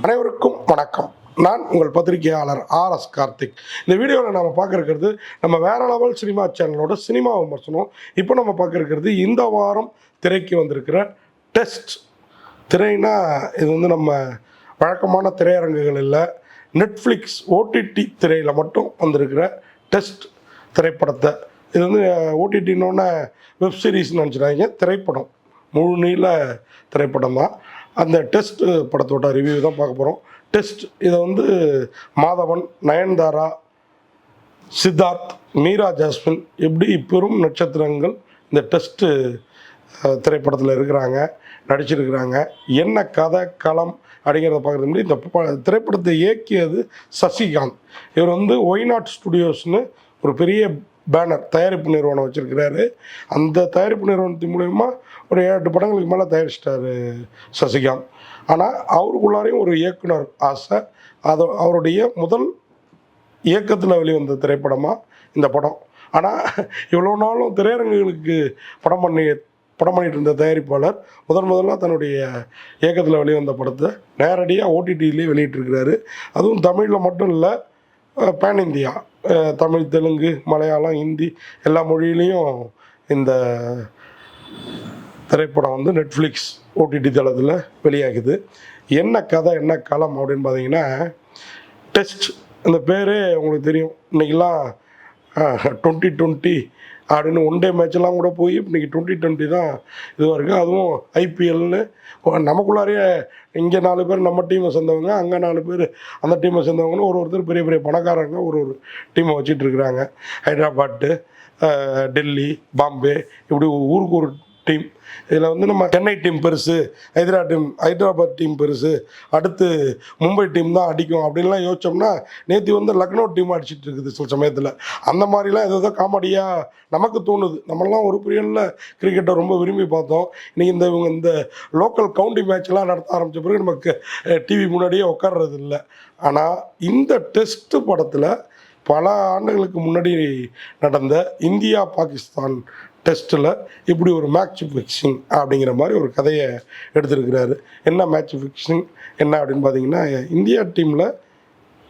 அனைவருக்கும் வணக்கம். நான் உங்கள் பத்திரிகையாளர் RS கார்த்திக். இந்த வீடியோவில் நம்ம பார்க்க இருக்கிறது நம்ம வேற லெவல் சினிமா சேனலோட சினிமா விமர்சனம். இப்போ நம்ம பார்க்க இருக்கிறது இந்த வாரம் திரைக்கு வந்திருக்கிற டெஸ்ட். திரைனா இது நம்ம வழக்கமான திரையரங்குகள் இல்லை, நெட்ஃப்ளிக்ஸ் OTT திரையில் மட்டும் வந்திருக்கிற டெஸ்ட் திரைப்படத்தை. இது OTTன்னொன்னே வெப் சீரிஸ்ன்னு நினச்சிடாங்க, திரைப்படம், முழு நீள திரைப்படம் தான். அந்த டெஸ்ட் படத்தோட ரிவ்யூ தான் பார்க்க போகிறோம். டெஸ்ட் இதை மாதவன், நயன்தாரா, சித்தார்த், மீரா ஜாஸ்மின் இப்படி பெரும் நட்சத்திரங்கள் இந்த டெஸ்ட்டு திரைப்படத்தில் இருக்கிறாங்க, நடிச்சிருக்கிறாங்க. என்ன கதை களம் அப்படிங்கிறத பார்க்குறது முன்னாடி இந்த திரைப்படத்தை இயக்கியது சசிகாந்த். இவர் ஒய்நாட் ஸ்டுடியோஸ்னு ஒரு பெரிய பேனர் தயாரிப்பு நிறுவனம் வச்சுருக்கிறாரு. அந்த தயாரிப்பு நிறுவனத்தின் மூலயமா ஒரு 7-8 படங்களுக்கு மேலே தயாரிச்சிட்டார் சசிகாந்த். ஆனால் அவருக்குள்ளாரையும் ஒரு இயக்குனர் ஆசை. அவருடைய முதல் இயக்கத்தில் வெளிவந்த திரைப்படமாக இந்த படம். ஆனால் இவ்வளோ நாளும் திரையரங்குகளுக்கு படம் பண்ணிட்டு இருந்த தயாரிப்பாளர் முதலாக தன்னுடைய இயக்கத்தில் வெளிவந்த படத்தை நேரடியாக OTTலேயே வெளியிட்டிருக்கிறாரு. அதுவும் தமிழில் மட்டும் இல்லை, பேன் இந்தியா, தமிழ், தெலுங்கு, மலையாளம், ஹிந்தி எல்லா மொழியிலையும் இந்த திரைப்படம் நெட்ஃப்ளிக்ஸ் OTT தளத்தில் வெளியாகுது. என்ன கதை என்ன களம் அப்படின்னு பார்த்தீங்கன்னா, டெஸ்ட் இந்த பேரே உங்களுக்கு தெரியும். இன்றைக்கெலாம் 2020 அப்படின்னு ஒன் டே மேட்செல்லாம் கூட போய் இன்றைக்கி 2020 தான் இதுவாக இருக்குது. அதுவும் IPLன்னு நமக்குள்ளாரையே இங்கே 4 பேர் நம்ம டீமை சேர்ந்தவங்க, அங்கே 4 பேர் அந்த டீமை சேர்ந்தவங்கன்னு ஒருத்தர் பெரிய பெரிய பணக்காரங்க ஒரு டீமை வச்சிட்ருக்குறாங்க. ஹைதராபாத்து, டெல்லி, பாம்பே இப்படி ஊருக்கு ஒரு டீம். இதில் நம்ம சென்னை டீம் பெருசு, ஹைதராபாத் டீம் பெருசு, அடுத்து மும்பை டீம் தான் அடிக்கும் அப்படின்லாம் யோசிச்சோம்னா நேற்று லக்னோ டீம் அடிச்சிட்டு இருக்குது சில சமயத்தில். அந்த மாதிரிலாம் ஏதோ காமெடியாக நமக்கு தோணுது. நம்மளாம் ஒரு பீரியடில் கிரிக்கெட்டை ரொம்ப விரும்பி பார்த்தோம். இன்றைக்கி இந்த லோக்கல் கவுண்டி மேட்ச்லாம் நடத்த ஆரம்பித்த பிறகு நமக்கு டிவி முன்னாடியே உட்கார்றது இல்லை. ஆனால் இந்த டெஸ்ட் படத்தில் பல ஆண்டுகளுக்கு முன்னாடி நடந்த இந்தியா பாகிஸ்தான் டெஸ்ட்டில் இப்படி ஒரு மேட்ச் ஃபிக்ஸிங் அப்படிங்கிற மாதிரி ஒரு கதையை எடுத்துருக்கிறாரு. என்ன மேட்ச் ஃபிக்ஸிங் என்ன அப்படின்னு பார்த்தீங்கன்னா, இந்தியா டீமில்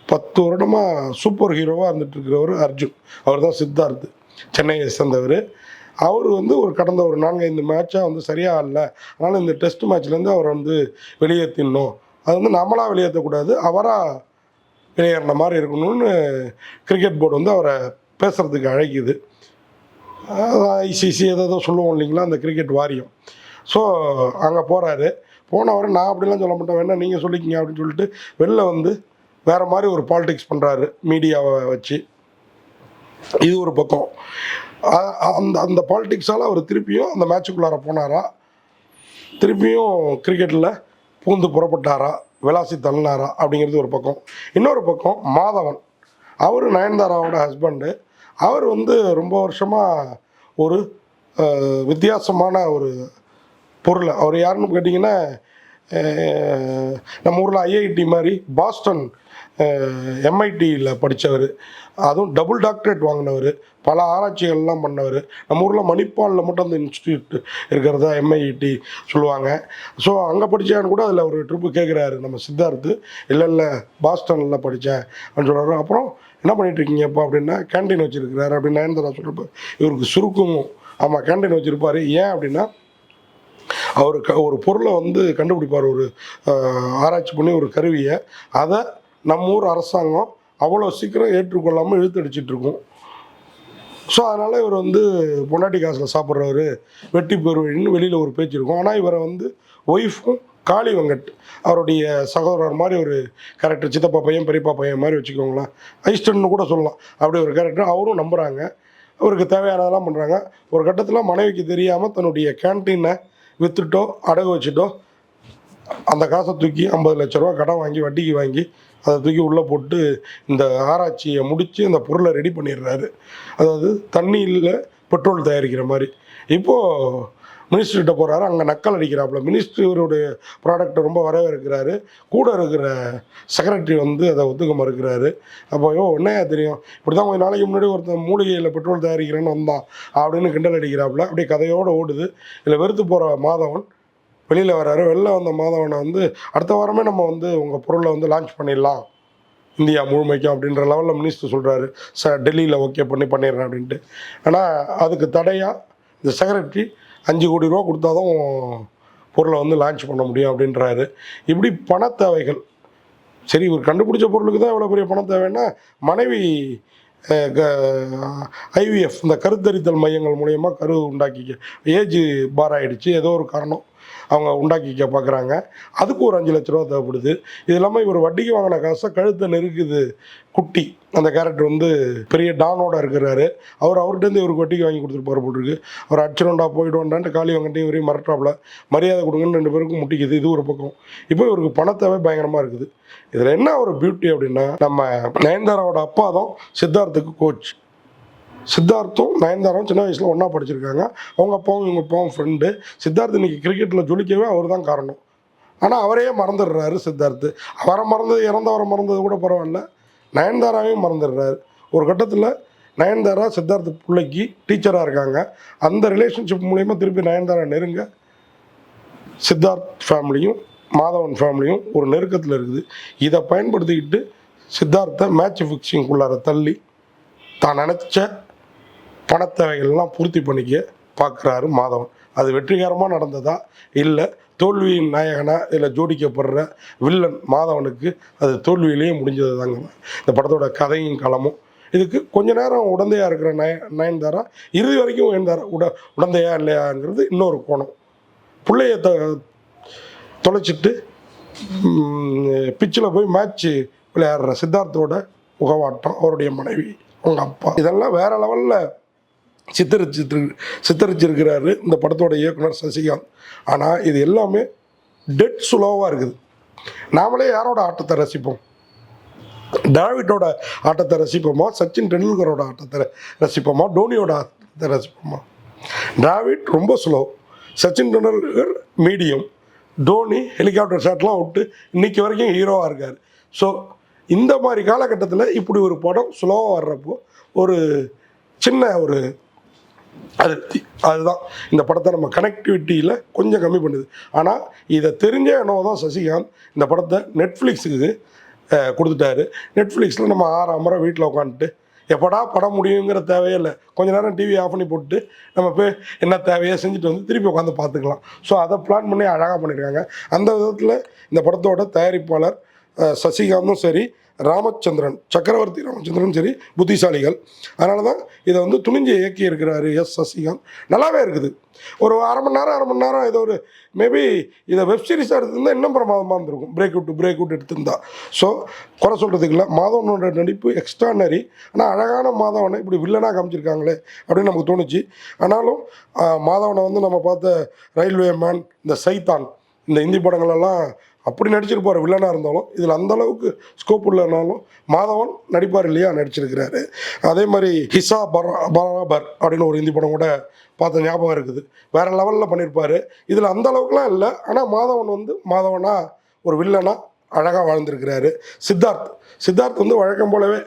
10 வருடமாக சூப்பர் ஹீரோவாக இருந்துகிட்ருக்கிறவர் அர்ஜுன். அவர் தான் சித்தார்த், சென்னையை சேர்ந்தவர். அவர் ஒரு கடந்த ஒரு 4-5 மேட்சாக சரியாக இல்லை. அதனால் இந்த டெஸ்ட் மேட்ச்லேருந்து அவரை வெளியேற்றிடணும். அது நம்மளாக வெளியேற்றக்கூடாது, அவராக வெளியேறின மாதிரி இருக்கணும்னு கிரிக்கெட் போர்டு அவரை பேசுகிறதுக்கு அழைக்குது. ICC ஏதோ சொல்லுவோம் இல்லைங்களா, அந்த கிரிக்கெட் வாரியம். ஸோ அங்கே போகிறாரு. போனவர் நான் அப்படிலாம் சொல்ல மாட்டேன், வேணா நீங்கள் சொல்லிக்கிங்க அப்படின்னு சொல்லிட்டு வெளில வேறு மாதிரி ஒரு பாலிடிக்ஸ் பண்ணுறாரு மீடியாவை வச்சு. இது ஒரு பக்கம். அந்த பாலிடிக்ஸால் அவர் திருப்பியும் அந்த மேட்சுக்குள்ளார போனாரா, திருப்பியும் கிரிக்கெட்டில் பூந்து புறப்பட்டாரா, விளாசி தள்ளினாரா அப்படிங்கிறது ஒரு பக்கம். இன்னொரு பக்கம் மாதவன், அவர் நயன்தாராவோட ஹஸ்பண்டு. அவர் ரொம்ப வருஷமாக ஒரு வித்தியாசமான ஒரு பொருளை, அவர் யாருன்னு கேட்டிங்கன்னா, நம்ம ஊரில் IIT மாதிரி பாஸ்டன் MITயில் படித்தவர், அதுவும் டபுள் டாக்டரேட் வாங்கினவர், பல ஆராய்ச்சிகள்லாம் பண்ணவர். நம்ம ஊரில் மணிப்பாலில் மட்டும் அந்த இன்ஸ்டியூட் இருக்கிறதா MIT சொல்லுவாங்க. ஸோ அங்கே படித்தான்னு கூட அதில் ஒரு ட்ரிப்பு கேட்குறாரு நம்ம சித்தார்த்து. இல்லை பாஸ்டனில் படித்தேன் அப்படின்னு சொல்கிறாரு. அப்புறம் என்ன பண்ணிகிட்ருக்கீங்கப்பா அப்படின்னா, கேன்டீன் வச்சுருக்கிறாரு அப்படின்னு நயன்தாரா சொல்கிறப்ப இவருக்கு சுருக்கும். ஆமாம், கேன்டீன் வச்சுருப்பார். ஏன் அப்படின்னா, அவருக்கு ஒரு பொருளை கண்டுபிடிப்பார், ஒரு ஆராய்ச்சி பண்ணி ஒரு கருவியை. அதை நம்ம ஊர் அரசாங்கம் அவ்வளோ சீக்கிரம் ஏற்றுக்கொள்ளாமல் இழுத்தடிச்சிட்ருக்கும். ஸோ அதனால் இவர் பொண்டாட்டி காசில் சாப்பிட்றவர், வெட்டி பெறுவழின்னு வெளியில் ஒரு பேச்சு இருக்கும். ஆனால் இவரை ஒய்ஃபும் காளி வெங்கட், அவருடைய சகோதரர் மாதிரி ஒரு கேரக்டர், சித்தப்பா பையன் பெரியப்பா பையன் மாதிரி வச்சுக்கோங்களேன், ஐஸ்டன்னு கூட சொல்லலாம், அப்படி ஒரு கேரக்டர். அவரும் நம்புகிறாங்க, அவருக்கு தேவையானதெல்லாம் பண்ணுறாங்க. ஒரு கட்டத்தில் மனைவிக்கு தெரியாமல் தன்னுடைய கேன்டீனை விற்றுட்டோ அடகு வச்சுட்டோ அந்த காசை தூக்கி 50 லட்ச ரூபா கடன் வாங்கி வட்டிக்கு வாங்கி அதை தூக்கி உள்ளே போட்டு இந்த ஆராய்ச்சியை முடித்து அந்த பொருளை ரெடி பண்ணிடுறாரு. அதாவது தண்ணியில் பெட்ரோல் தயாரிக்கிற மாதிரி. இப்போது மினிஸ்டர்கிட்ட போகிறாரு, அங்கே நக்கல் அடிக்கிறாப்புல. மினிஸ்டர் இவருடைய ப்ராடக்டை ரொம்ப வரவேற்கிறாரு. கூட இருக்கிற செக்ரட்டரி அதை ஒத்துக்க மறுக்கிறாரு. அப்போ என்னையா தெரியும், இப்படி தான் கொஞ்சம் நாளைக்கு முன்னாடி ஒருத்தன் மூலிகையில் பெட்ரோல் தயாரிக்கிறேன்னு வந்தான் அப்படின்னு கிண்டல் அடிக்கிறாப்புல. அப்படியே கதையோடு ஓடுது. இதில் வெறுத்து போகிற மாதவன் வெளியில் வராரு. வெளில வந்த மாதவனை வந்து அடுத்த வாரமே நம்ம வந்து உங்கள் பொருளை வந்து லான்ச் பண்ணிடலாம் இந்தியா முழுமைக்கும் அப்படின்ற லெவலில் மினிஸ்டர் சொல்கிறாரு. டெல்லியில் ஓகே பண்ணிடுறேன் அப்படின்ட்டு. ஆனால் அதுக்கு தடையாக இந்த செக்ரட்டரி 5 கோடி ரூபா கொடுத்தா தான் பொருளை வந்து லான்ச் பண்ண முடியும் அப்படின்றாரு. இப்படி பண தேவைகள். சரி, இவர் கண்டுபிடிச்ச பொருளுக்கு தான் இவ்வளோ பெரிய பணம் தேவைன்னா, மனைவி ஐவிஎஃப் இந்த கருத்தரித்தல் மையங்கள் மூலயமா கரு உண்டாக்கிக்க ஏஜ் பார் ஆகிடுச்சு, ஏதோ ஒரு காரணம் அவங்க உண்டாக்கிக்க பார்க்குறாங்க. அதுக்கு ஒரு 5 லட்ச ரூபா தேவைப்படுது. இது இல்லாமல் இவர் வட்டிக்கு வாங்கின காசை கழுத்தை நெருக்குது குட்டி. அந்த கேரக்டர் வந்து பெரிய டானோட இருக்கிறாரு. அவர்கிட்டருந்து இவருக்கு வட்டிக்கு வாங்கி கொடுத்துருப்பாரு போட்டிருக்கு. அவர் அடிச்சிடண்டா போயிடுவான்டான்ட்டு காலி வாங்கிட்டு இவரையும் மிரட்டாப்புல மரியாதை கொடுங்கன்னு 2 பேருக்கும் முட்டிக்குது. இது ஒரு பக்கம். இப்போ இவருக்கு பண தேவை பயங்கரமாக இருக்குது. இதில் என்ன ஒரு பியூட்டி அப்படின்னா, நம்ம நயன்தாராவோட அப்பா தான் சித்தார்த்துக்கு கோச். சித்தார்த்தும் நயன்தாராவும் சின்ன வயசில் ஒன்றா படிச்சிருக்காங்க. அவங்க அப்பாவும் இவங்க அப்பாவும் ஃப்ரெண்டு. சித்தார்த் இன்னைக்கு கிரிக்கெட்டில் ஜொலிக்கவே அவர் தான் காரணம். ஆனால் அவரையே மறந்துடுறாரு சித்தார்த்து. அவரை மறந்தது, இறந்தவரை மறந்தது கூட பரவாயில்ல, நயன்தாராவையும் மறந்துடுறாரு. ஒரு கட்டத்தில் நயன்தாரா சித்தார்த் பிள்ளைக்கு டீச்சராக இருக்காங்க. அந்த ரிலேஷன்ஷிப் மூலயமா திருப்பி நயன்தாரா நெருங்க சித்தார்த் ஃபேமிலியும் மாதவன் ஃபேமிலியும் ஒரு நெருக்கத்தில் இருக்குது. இதை பயன்படுத்திக்கிட்டு சித்தார்த்தை மேட்ச் ஃபிக்ஸிங்குள்ளார தள்ளி தான் நினச்ச பணத்தேவைகள்லாம் பூர்த்தி பண்ணிக்க பார்க்குறாரு மாதவன். அது வெற்றிகரமாக நடந்ததா, இல்லை தோல்வியின் நாயகனா இல்லை ஜோடிக்கப்படுற வில்லன் மாதவனுக்கு அது தோல்வியிலேயே முடிஞ்சது தாங்க இந்த படத்தோட கதையும் களமும். இதுக்கு கொஞ்ச நேரம் உடந்தையாக இருக்கிற நயன்தாரா இறுதி வரைக்கும் உடந்தையா இல்லையாங்கிறது இன்னொரு கோணம். பிள்ளைய தொலைச்சிட்டு பிச்சில் போய் மேட்ச்சு விளையாடுற சித்தார்த்தோட முகவாட்டம், அவருடைய மனைவி, அவங்க அப்பா, இதெல்லாம் வேற லெவலில் சித்தரிச்சிருக்கிறாரு இந்த படத்தோட இயக்குனர் சசிகாந்த். ஆனால் இது எல்லாமே டெட் ஸ்லோவாக இருக்குது. நாமளே யாரோட ஆட்டத்தை ரசிப்போம்? டிராவிட்டோட ஆட்டத்தை ரசிப்போமா? சச்சின் டெண்டுல்கரோட ஆட்டத்தை ரசிப்போமா? டோனியோட ஆட்டத்தை ரசிப்போமா? டிராவிட் ரொம்ப slow, Sachin Tendulkar medium, Dhoni helicopter ஷாட்லாம் விட்டு இன்னைக்கு வரைக்கும் ஹீரோவாக இருக்கார். ஸோ இந்த மாதிரி காலகட்டத்தில் இப்படி ஒரு படம் ஸ்லோவாக வர்றப்போ ஒரு சின்ன ஒரு அதிருப்தி. அதுதான் இந்த படத்தை நம்ம கனெக்டிவிட்டியில் கொஞ்சம் கம்மி பண்ணுது. ஆனால் இதை தெரிஞ்ச என்னவோ தான் சசிகாந்த் இந்த படத்தை நெட்ஃப்ளிக்ஸுக்கு கொடுத்துட்டாரு. நெட்ஃப்ளிக்ஸில் நம்ம ஆறாமரை வீட்டில் உட்காந்துட்டு எப்படா படம் முடியுங்கிற தேவையே இல்லை. கொஞ்ச நேரம் டிவி ஆஃப் பண்ணி போட்டு நம்ம போய் என்ன தேவையோ செஞ்சுட்டு வந்து திருப்பி உட்காந்து பார்த்துக்கலாம். ஸோ அதை பிளான் பண்ணி அழகாக பண்ணியிருக்காங்க. அந்த விதத்தில் இந்த படத்தோட தயாரிப்பாளர் சசிகாந்தும் சரி, சக்கரவர்த்தி ராமச்சந்திரன் சரி புத்திசாலிகள். அதனால தான் இதை வந்து துணிஞ்சு இயக்கி இருக்கிறாரு சசிகாந்த். நல்லாவே இருக்குது. ஒரு அரை மணி நேரம் ஏதோ ஒரு மேபி இதை வெப்சீரிஸாக எடுத்திருந்தால் இன்னும் பிரமாதமாக இருந்திருக்கும். பிரேக் அவுட் எடுத்திருந்தா. ஸோ குறை சொல்கிறதுக்கு இல்லை, மாதவனோட நடிப்பு எக்ஸ்ட்ரானரி. ஆனால் அழகான மாதவனை இப்படி வில்லனாக காமிச்சிருக்காங்களே அப்படின்னு நமக்கு தோணுச்சு. ஆனாலும் மாதவனை வந்து நம்ம பார்த்த ரயில்வே மேன், இந்த சைத்தான், இந்த இந்தி படங்களெல்லாம் அப்படி நடிச்சிருப்பார் வில்லனாக இருந்தாலும். இதில் அந்தளவுக்கு ஸ்கோப் இல்லைனாலும் மாதவன் நடிப்பார் இல்லையா, நடிச்சிருக்கிறாரு. அதே மாதிரி ஹிசா பராபர் அப்படின்னு ஒரு இந்தி படம் கூட பார்த்த ஞாபகம் இருக்குது. வேறு லெவலில் பண்ணியிருப்பார். இதில் அந்த அளவுக்குலாம் இல்லை. ஆனால் மாதவன் வந்து மாதவனாக ஒரு வில்லனாக அழகாக வாழ்ந்துருக்கிறாரு. சித்தார்த் வந்து வழக்கம் போலவே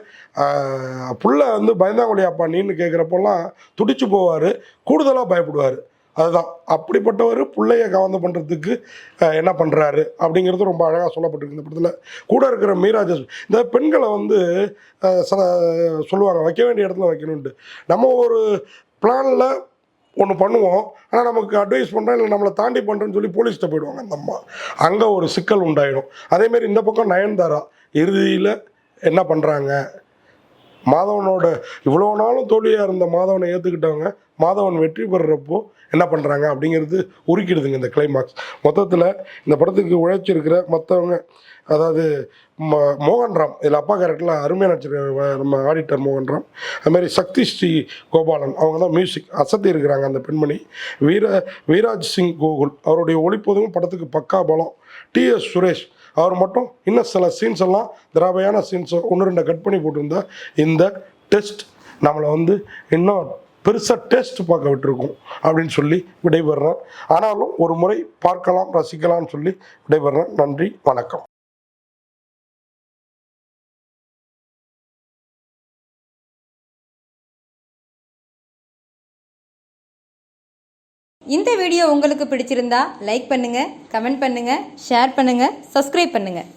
புள்ள வந்து பயந்தாங்குழி அப்பா நீன்னு கேட்குறப்பெல்லாம் துடிச்சு போவார், கூடுதலாக பயப்படுவார். அதுதான் அப்படிப்பட்டவர் பிள்ளைய கவர்ந்து பண்ணுறதுக்கு என்ன பண்ணுறாரு அப்படிங்கிறது ரொம்ப அழகாக சொல்லப்பட்டிருக்கு இந்த படத்தில். கூட இருக்கிற மீராஜ், இந்த பெண்களை வந்து சொல்லுவாங்க வைக்க வேண்டிய இடத்துல வைக்கணுன்ட்டு. நம்ம ஒரு பிளானில் ஒன்று பண்ணுவோம், ஆனால் நமக்கு அட்வைஸ் பண்ணுறேன் இல்லை நம்மளை தாண்டி பண்ணுறேன்னு சொல்லி போலீஸ்கிட்ட போயிடுவாங்க அந்த அம்மா. அங்கே ஒரு சிக்கல் உண்டாயிடும். அதேமாரி இந்த பக்கம் நயன்தாரா இறுதியில் என்ன பண்ணுறாங்க, மாதவனோட இவ்வளோ நாளும் தோல்வியாக இருந்த மாதவனை ஏற்றுக்கிட்டாங்க, மாதவன் வெற்றி பெறுறப்போ என்ன பண்ணுறாங்க அப்படிங்கிறது உருக்கிடுதுங்க இந்த கிளைமாக்ஸ். மொத்தத்தில் இந்த படத்துக்கு உழைச்சிருக்கிற மற்றவங்க, அதாவது மோகன்ராம் இதில் அப்பா கேரக்டரில் அருமையாக நடிச்சிருக்க நம்ம ஆடிட்டர் மோகன்ராம், அதுமாதிரி சக்தி ஸ்ரீ கோபாலன், அவங்க தான் மியூசிக் அசத்தி இருக்கிறாங்க. அந்த பெண்மணி வீராஜ் சிங் கோகுல், அவருடைய ஒளிப்பதும் படத்துக்கு பக்கா பலம். டிஎஸ் சுரேஷ் அவர் மட்டும் இன்னும் சில சீன்ஸ் எல்லாம் திராவையான சீன்ஸை 1-2 கட் பண்ணி போட்டிருந்தா இந்த டெஸ்ட் நம்மளை வந்து இன்னும் பெருசாக டெஸ்ட் பார்க்க விட்டுருக்கோம் அப்படின்னு சொல்லி விடைபெறேன். ஆனாலும் ஒரு முறை பார்க்கலாம், ரசிக்கலாம்னு சொல்லி விடைபெறேன். நன்றி, வணக்கம். இந்த வீடியோ உங்களுக்கு பிடிச்சிருந்தா லைக் பண்ணுங்கள், கமெண்ட் பண்ணுங்கள், ஷேர் பண்ணுங்கள், சப்ஸ்கிரைப் பண்ணுங்கள்.